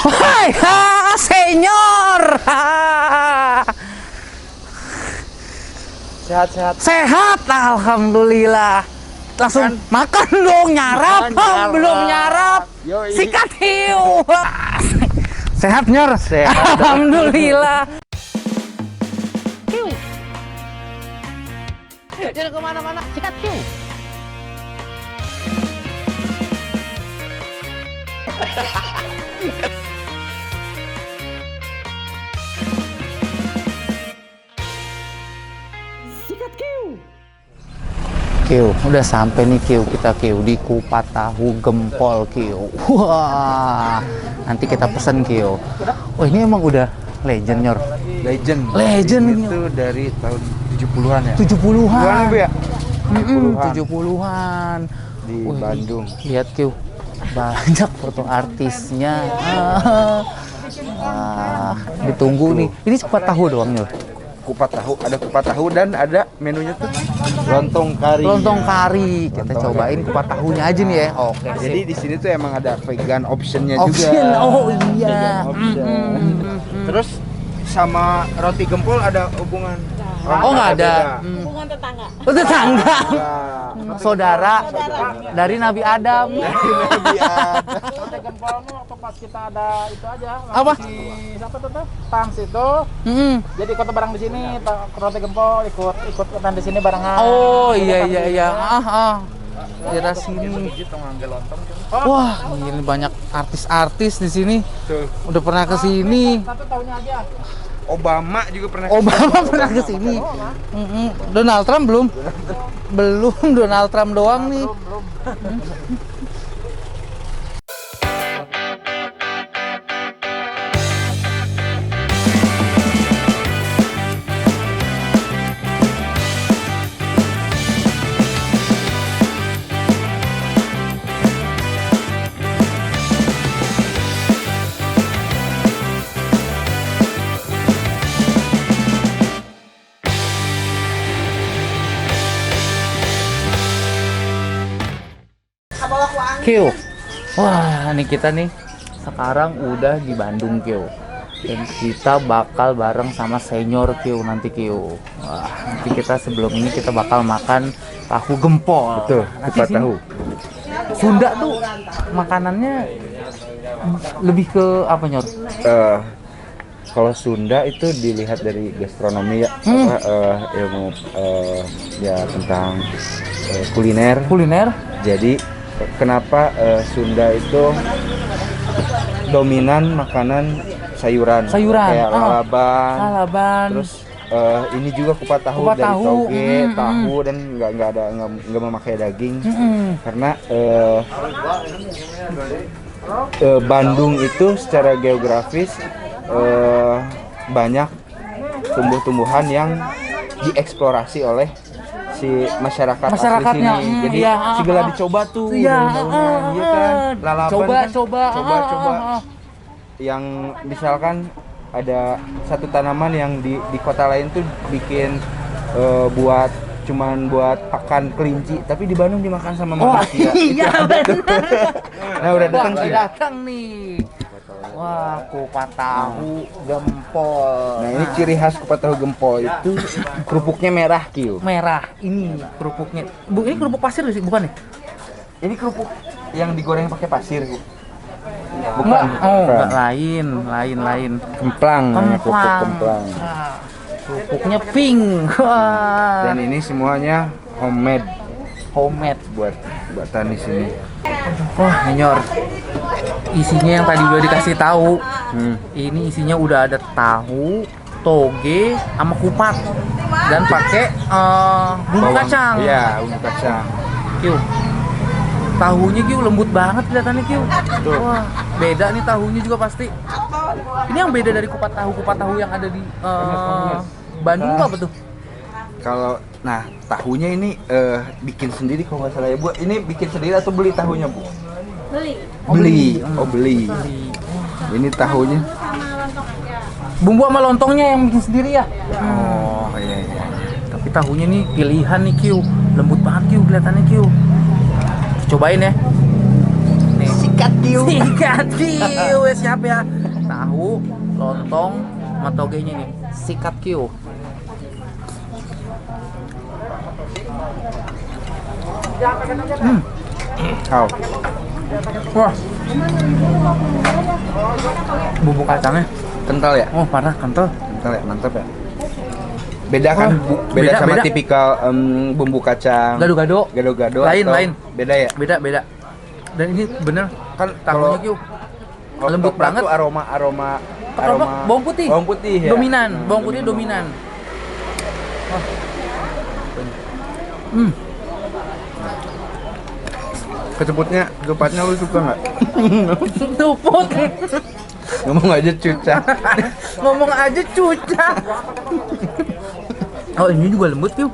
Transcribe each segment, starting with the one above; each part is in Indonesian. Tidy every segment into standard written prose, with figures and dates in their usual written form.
Hai, senyor. Sehat-sehat. Sehat, alhamdulillah. Langsung makan dong, nyarap. Makan, Belum nyarap. Yoi. Sikat hiu. Sehat, nyor. Sehat. Alhamdulillah. Hiu. Jangan kemana-mana. Sikat hiu. Sikat hiu. Kiu, udah sampai nih Kiu, kita Kiu di kupat tahu gempol Kiu. Wah, nanti kita pesen Kiu. Oh ini emang udah legend nyor. Legend. Legend. Itu dari tahun 70-an ya? 70-an. Bukan Bu ya? 70-an. 70-an. Di Bandung. Lihat Kiu, banyak foto artisnya. Ditunggu nih. Ini kupat tahu doang nyor. Kupat tahu, ada kupat tahu dan ada menunya tuh lontong kari. Lontong kari. Kita Lontong cobain kari. kupat tahunya aja nih ya. Oke. Jadi di sini tuh emang ada vegan optionnya Option. juga. Oh iya. Vegan option. Terus sama roti gempol ada hubungan? Oh nggak ada. Hubungan tetangga. Oh, tetangga. Nah, Saudara dari Nabi Adam. Roti gempolmu waktu pas kita ada itu aja. Apa? Siapa tuh? Tangs itu. Mm. Jadi ikut barang di sini, roti gempol ikut ikutan di sini barengan. Oh iya. Daerah sini. Wah, ini banyak artis-artis di sini. Tuh. Udah pernah ke sini. Satu tahunnya aja. Obama juga pernah. Obama pernah ke sini. Donald Trump belum? Belum, Donald Trump doang nih. Kyo. Wah, ini kita nih sekarang udah di Bandung Kyo. Dan kita bakal bareng sama senior Kyo nanti Kyo. Wah, nanti kita sebelum ini kita bakal makan tahu gempol. Betul, Nanti kupat sini tahu. Sunda tuh makanannya lebih ke apa nyor? Kalau Sunda itu dilihat dari gastronomi ya, ilmu ya tentang kuliner. Kuliner? Jadi kenapa Sunda itu dominan makanan sayuran? Sayuran. Kayak lalaban. Lalaban. Terus ini juga kupat tahu Kupat dari tahu. toge, tahu dan nggak memakai daging. Karena Bandung itu secara geografis banyak tumbuh-tumbuhan yang dieksplorasi oleh si masyarakatnya Masyarakatnya, sini. Jadi iya, segala dicoba tuh Iya, daun-daunan, iya kan? Lalaban coba. kan? Yang misalkan ada satu tanaman yang di kota lain tuh bikin cuman buat pakan kelinci, tapi di Bandung dimakan sama manusia. Iya benar. Nah, udah datang Wah, sih. datang nih. Wah, kupat tahu gempol. Nah, ini ciri khas kupat tahu gempol itu kerupuknya merah, Kil. Merah. Ini kerupuknya. Bu, ini kerupuk pasir sih, bukan ya? Ini kerupuk yang digoreng pakai pasir, Bu. Enggak. Oh, bukan. enggak, lain. Kemplang, namanya kerupuk kemplang. Nah, kerupuknya pink. Wah. Dan ini semuanya homemade buat buatan di sini. Wah, nyor. Isinya yang tadi udah dikasih tahu. Ini isinya udah ada tahu, toge, sama kupat. Dan pakai bumbu Bawang. kacang. Iya, bumbu kacang. Kiu. Tahunya Kiu lembut banget kelihatannya Kiu. Betul. Wah, beda nih tahunya juga pasti. Ini yang beda dari kupat tahu yang ada di Bandung apa tuh? Kalau tahunya ini bikin sendiri kalau nggak salah ya, Bu. Ini bikin sendiri atau beli tahunya, Bu? Beli. Beli. Oh, beli. Ini tahunya. Bumbu sama lontongnya yang bikin sendiri ya? Oh, iya. Tapi tahunya nih pilihan nih Kiu. Lembut banget Kiu kelihatannya Kiu. Cobain ya. Nih. sikat kiu. Sikat kiu, siap ya. Tahu, lontong, sama togenya nih. Sikat kiu. Kau. Wah. Bumbu kacangnya. Kental ya? Oh, parah, kental. Kental ya, mantap ya. Beda kan? Beda sama beda. tipikal bumbu kacang. Gado-gado. Gado-gado. Lain, atau lain. Beda ya? Beda. Dan ini bener Kan tahunya kiu. Lembut ketoprak banget. tuh aroma Ketoprak bawang putih. Bawang putih ya. Dominan, bawang putih dominan. Wah. Ketupatnya lu suka nggak? Tuput. Ngomong aja cuca. Ngomong aja cuca. Oh, ini juga lembut kiu.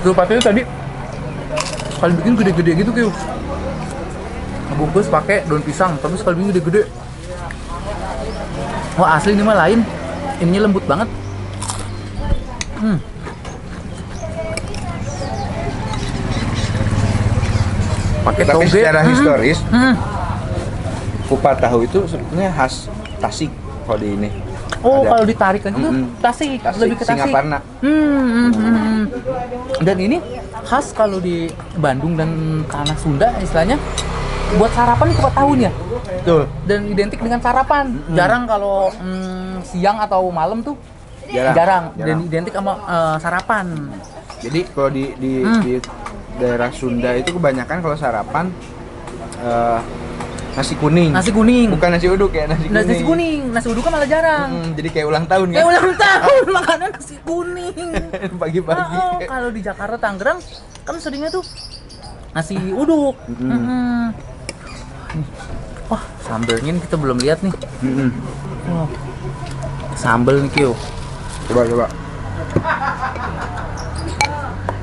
Ketupatnya tadi sekali bikin gede-gede gitu kiu. Ngebungkus pakai daun pisang, tapi sekali bikin gede-gede. Wah, asli ini mah lain. Ininya lembut banget. Pakai Tapi toge. secara historis, Hmm. kupat tahu itu sebetulnya khas Tasik kalau di ini. Oh, Ada. kalau ditarik lagi tuh Tasik, Tasik, lebih ke Tasik. Singaparna. Dan ini khas kalau di Bandung dan tanah Sunda istilahnya buat sarapan kupat tahu ya. Betul. Dan identik dengan sarapan. Jarang kalau siang atau malam tuh jarang. Dan identik sama sarapan. Jadi kalau di daerah Sunda itu kebanyakan kalau sarapan nasi kuning. Nasi kuning. Bukan nasi uduk ya, nasi kuning. Nasi kuning, nasi uduk kan malah jarang. Jadi kayak ulang tahun kan. Kayak ulang tahun makanan nasi kuning. Pagi-pagi. Kalau di Jakarta, Tangerang kan seringnya tuh nasi uduk. Wah, sambelnya nih kita belum lihat nih. Wah. Sambel nih Kyo. Coba.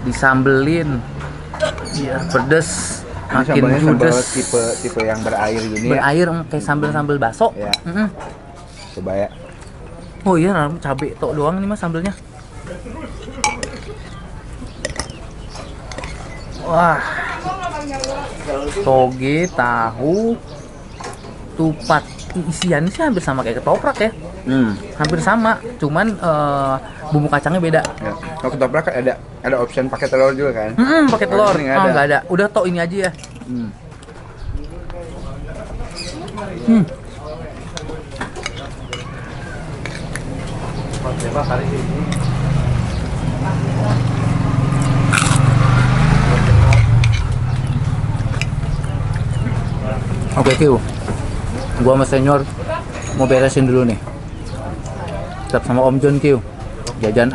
Disambelin. Iya, pedes. Ini Makin sambalnya sambal judes. tipe yang berair gini ya. Berair kayak sambel-sambel baso. Ya. Coba ya. Oh iya, cabai tok doang nih mas sambelnya. Wah. Toge, tahu, tupat. Isiannya sih hampir sama kayak ketoprak ya. Hampir sama, cuman bumbu kacangnya beda. Ya. Kalau ketoprak kan ada option pakai telur juga kan? Pakai telur. Ini nggak ada. Nggak ada. Udah tok ini aja ya. Oke Kyu, gua sama senior mau beresin dulu nih. Tetap sama Om John Kyu, jajan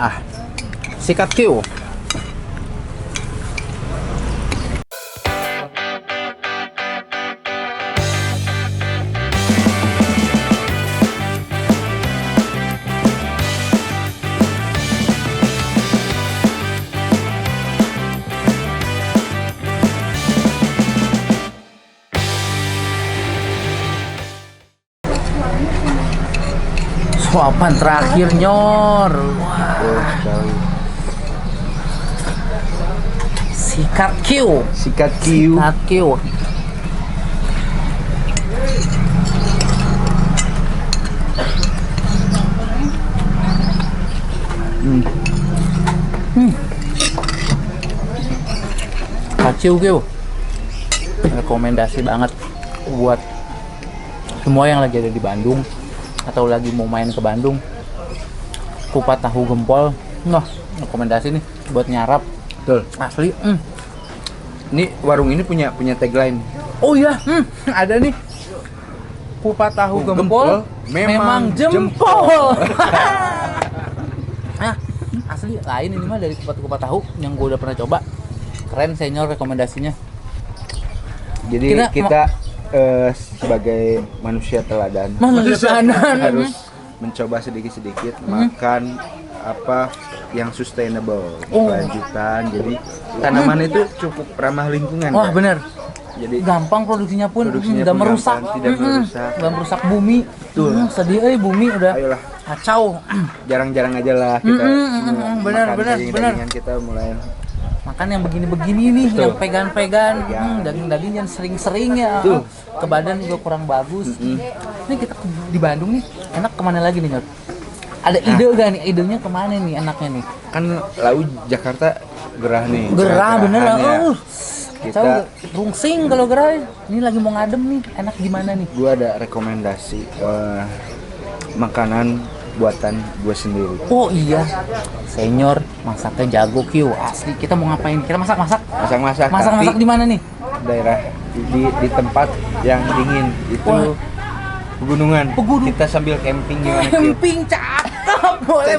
sikat Kyu. Suapan terakhir nyor. Sikat Q. Sikat kiu. Sikat Q. Kacau Q. Rekomendasi banget buat semua yang lagi ada di Bandung atau lagi mau main ke Bandung. Kupat tahu gempol, nah rekomendasi nih buat nyarap. Betul. Asli. Ini warung ini punya tagline. Oh iya, ada nih. Kupat tahu gempol, memang jempol. Nah, asli lain ini mah dari kupat tahu yang gue udah pernah coba. Keren senior rekomendasinya. Jadi kita sebagai manusia teladan harus mencoba sedikit-sedikit makan apa yang sustainable, berkelanjutan. Jadi tanaman itu cukup ramah lingkungan. Wah, kan? bener. Jadi Gampang produksinya pun Produksinya nggak pun merusak, gampang, tidak merusak. nggak merusak bumi. Sedih bumi udah ayolah, kacau. jarang-jarang aja lah kita bener, makan bener, daging-dagingan, kita mulai Makin makan yang begini-begini nih, yang pegan-pegan, daging-daging yang sering-sering ya. Ke badan juga kurang bagus. Ini kita di Bandung nih, enak kemana lagi nih, Nyor? Ada ide gak nih? Idenya kemana nih enaknya nih? Kan laut Jakarta gerah nih. Gerah bener lah. Gerahannya. Kita Rungsing kalau gerah. Ini lagi mau ngadem nih, enak gimana nih? gua ada rekomendasi makanan buatan gue sendiri. Oh iya, Senior masaknya jago Q, asli. Kita mau ngapain? Kita masak-masak? Masak-masak. Masak-masak tapi di mana nih? daerah di tempat yang dingin itu. Wah. Pegunungan. Kita sambil camping gimana? Q? Camping cakep, boleh.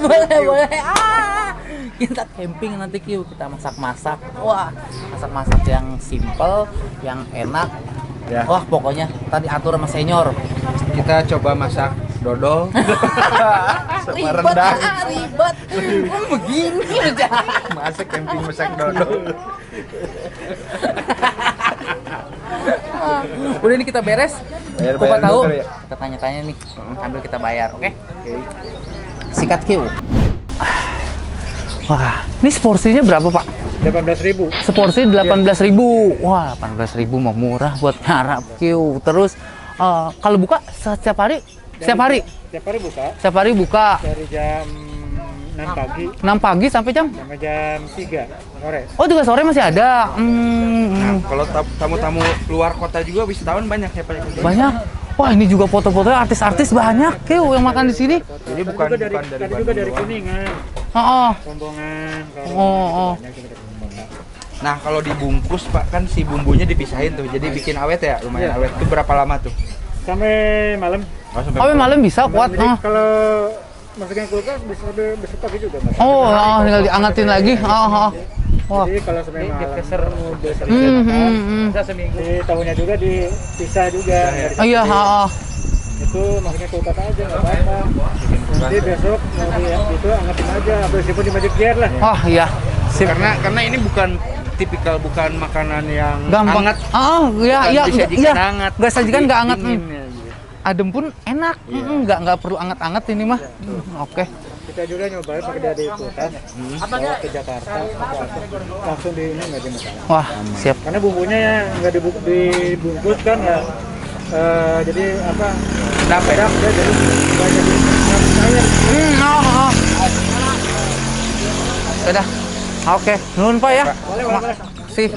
Kita camping nanti Q, kita masak-masak. Wah, masak-masak yang simple, yang enak. Ya. Wah, pokoknya tadi atur sama Senior. Kita coba masak dodol sama rendang. Ribet. Begini aja. Masak camping masak dodol. Udah ini kita beres. Bayar Kupat tahu. dulu kali ya? Kita tanya-tanya nih, sambil kita bayar, oke? Oke. Sikat Q. Wah, ini seporsinya berapa Pak? 18.000. Seporsi 18.000. Wah, 18.000 mah murah buat ngarap Q. Terus kalau buka setiap hari? Setiap hari? Tiap hari buka Setiap hari buka. dari jam 6 pagi 6 pagi sampai jam? sampai jam 3 sore. Oh, juga sore masih ada. Nah, kalau tamu-tamu luar kota juga wisatawan banyak ya Pak. Banyak. Wah, ini juga foto-fotonya artis-artis banyak Q yang makan di sini. Jadi bukan Juga dari, bukan dari tadi juga Bandung dari doang. Kuningan, Oh, Rombongan, Oh. banyak juga dari Rombongan. Nah, kalau dibungkus Pak kan si bumbunya dipisahin tuh. Jadi bikin awet ya, lumayan awet. Itu berapa lama tuh? Sampai malam. Oh, sampai oh malam bisa kuat. Jadi kalau masukin kulkas bisa besok pagi juga Mas. Tinggal diangetin lagi. Wah. Jadi kalau sampai malam udah Bisa seminggu. Di tahunya juga dipisah juga. nggak disatuin. Iya, Itu masukin kulkas aja nggak apa-apa. Jadi besok mau itu angetin aja. Habis itu di magic jar lah. Wah, iya. Sip. karena ini bukan bukan makanan yang Gampang. hangat. Iya, Disajikan hangat. Gak sajikan nggak hangat. Dingin ya, gitu. Adem pun enak. Nggak perlu anget-anget ini mah. Oke. Kita juga nyobain pakai dari kulkas. Bawa ke Jakarta, langsung di ini nggak dimakan. Wah, siap. Karena bumbunya ya nggak dibungkus kan ya. Jadi apa? Dapet. Ya, jadi nggak jadi cair. Sudah. Oke, nuhun Pak ya. Boleh. Sip.